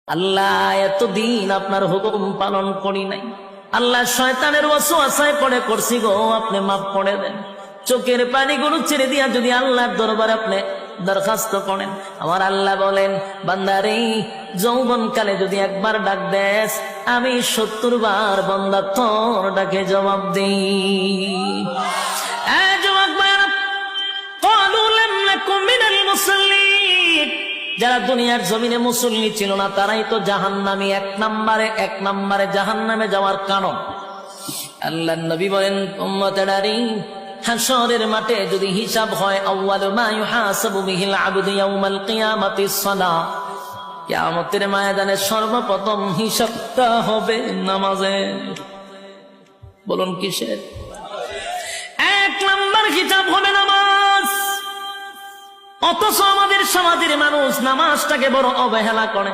আল্লাহ এতদিন আপনার হুকুম পালন করি নাই, আল্লাহ শয়তানের ওয়াসওয়াসায় পড়ে করছি গো, আপনি মাফ করে দেন। চোখের পানিগুলো ছেড়ে দিয়া যদি আল্লাহর দরবারে আপনি দরখাস্ত করেন, আমার আল্লাহ বলেন বান্দারে যৌবনকালে যদি একবার ডাক দেস, আমি ৭০ বার বান্দা তোর ডাকে জবাব দিই। যারা দুনিয়ার জমিনে মুসল্লি ছিল না তারাই তো জাহান্নামী, এক নম্বরে জাহান্নামে যাওয়ার কারণ। আল্লাহর নবী বলেন উম্মতেরারি, হাশরের মাঠে যদি হিসাব হয়, আউয়ালু মা ইউহাসাবু বিহিল আবদু ইয়াউমাল কিয়ামাতিস সালাহ, কিয়ামতের ময়দানে সর্বপ্রথম হিসাবটা হবে নামাজে। বলুন কিসের? ১ নম্বর হিসাব হবে নামাজ। অথচ আমাদের সমাজের মানুষ নামাজটাকে বড় অবহেলা করে।